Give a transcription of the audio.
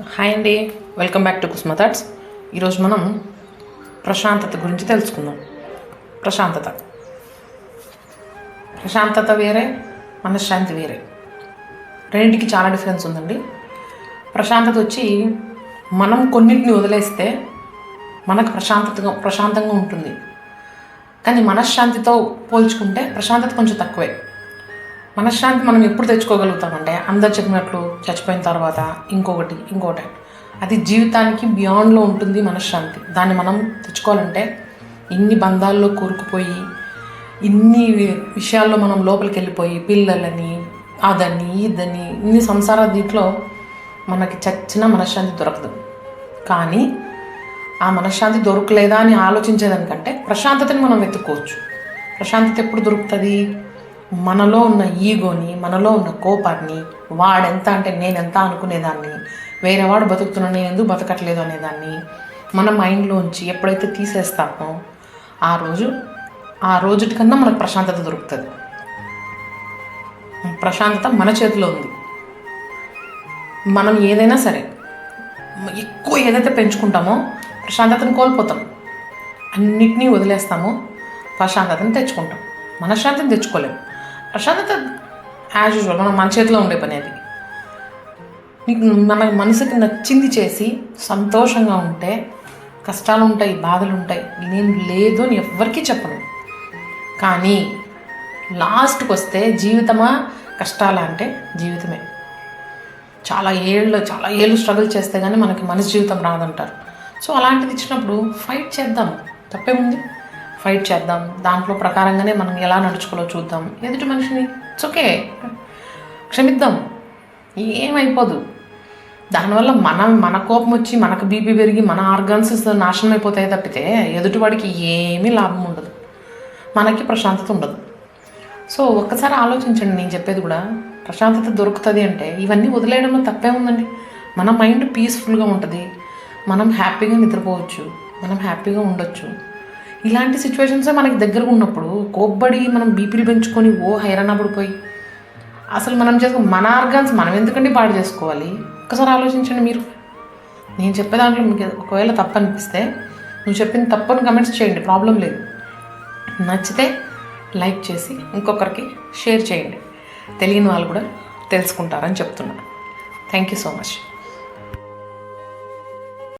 Hi అండి, welcome back to కుస్మ thoughts. ఈరోజు మనం ప్రశాంతత గురించి తెలుసుకుందాం. ప్రశాంతత వేరే, మనశ్శాంతి వేరే. రెండింటికి చాలా డిఫరెన్స్ ఉందండి. ప్రశాంతత వచ్చి మనం కొన్నింటిని వదిలేస్తే మనకు ప్రశాంతంగా ఉంటుంది. కానీ మనశ్శాంతితో పోల్చుకుంటే ప్రశాంతత కొంచెం తక్కువే. మనశ్శాంతి మనం ఎప్పుడు తెచ్చుకోగలుగుతామంటే అందరు చెప్పినట్లు చచ్చిపోయిన తర్వాత ఇంకొకటి అది జీవితానికి బియాండ్లో ఉంటుంది మనశ్శాంతి. దాన్ని మనం తెచ్చుకోవాలంటే ఇన్ని బంధాల్లో కూరుకుపోయి ఇన్ని విషయాల్లో మనం లోపలికి వెళ్ళిపోయి పిల్లలని అదని ఇదని ఇన్ని సంసార దీంట్లో మనకి చచ్చిన మనశ్శాంతి దొరకదు. కానీ ఆ మనశ్శాంతి దొరకలేదా అని ఆలోచించేదానికంటే ప్రశాంతతని మనం వెతుక్కోవచ్చు. ప్రశాంతత ఎప్పుడు దొరుకుతుంది? మనలో ఉన్న ఈగోని, మనలో ఉన్న కోపాన్ని, వాడెంత అంటే నేనెంత అనుకునేదాన్ని, వేరేవాడు బతుకుతున్నా నేను ఎందుకు బతకట్లేదు అనేదాన్ని మన మైండ్లోంచి ఎప్పుడైతే తీసేస్తామో ఆ రోజుటికన్నా మనకు ప్రశాంతత దొరుకుతుంది. ప్రశాంతత మన చేతిలో ఉంది. మనం ఏదైనా సరే ఎక్కువ ఏదైతే పెంచుకుంటామో ప్రశాంతతను కోల్పోతాం. అన్నిటినీ వదిలేస్తామో ప్రశాంతతను తెచ్చుకుంటాం. మనశ్శాంతిని తెచ్చుకోలేము. ప్రశాంతత యాజ్ యూజువల్ మన చేతిలో ఉండే పని. అది నీకు మన మనసుకి నచ్చింది చేసి సంతోషంగా ఉంటే, కష్టాలు ఉంటాయి, బాధలు ఉంటాయి, నేను లేదు అని ఎవ్వరికీ చెప్పను. కానీ లాస్ట్కి వస్తే జీవితమా కష్టాలా అంటే జీవితమే. చాలా ఏళ్ళు స్ట్రగుల్ చేస్తే కానీ మనకి మనిషి జీవితం రాదంటారు. సో అలాంటిది ఇచ్చినప్పుడు ఫైట్ చేద్దాం, తప్పేముంది? ఫైట్ చేద్దాం. దాంట్లో ప్రకారంగానే మనం ఎలా నడుచుకోవాలో చూద్దాం. ఎదుటి మనిషిని ఇట్స్ ఓకే, క్షమిద్దాం, ఏమైపోదు. దానివల్ల మన కోపం వచ్చి మనకు బీపీ పెరిగి మన ఆర్గాన్స్ నాశనం అయిపోతాయి తప్పితే ఎదుటివాడికి ఏమీ లాభం ఉండదు, మనకి ప్రశాంతత ఉండదు. సో ఒక్కసారి ఆలోచించండి. నేను చెప్పేది కూడా ప్రశాంతత దొరుకుతుంది అంటే ఇవన్నీ వదిలేయడంలో తప్పే ఉందండి. మన మైండ్ పీస్ఫుల్గా ఉంటుంది, మనం హ్యాపీగా నిద్రపోవచ్చు, మనం హ్యాపీగా ఉండొచ్చు. ఇలాంటి సిచ్యువేషన్సే మనకి దగ్గరగా ఉన్నప్పుడు కోప్పడి మనం బీపీలు పెంచుకొని హైరాణ పడిపోయి అసలు మనం మన ఆర్గాన్స్ మనం ఎందుకంటే పాడు చేసుకోవాలి? ఒక్కసారి ఆలోచించండి మీరు. నేను చెప్పే దాంట్లో మీకు ఒకవేళ తప్పు అనిపిస్తే నువ్వు చెప్పింది తప్పని కమెంట్స్ చేయండి, ప్రాబ్లం లేదు. నచ్చితే లైక్ చేసి ఇంకొకరికి షేర్ చేయండి. తెలియని వాళ్ళు కూడా తెలుసుకుంటారని చెప్తున్నాను. Thank you so much.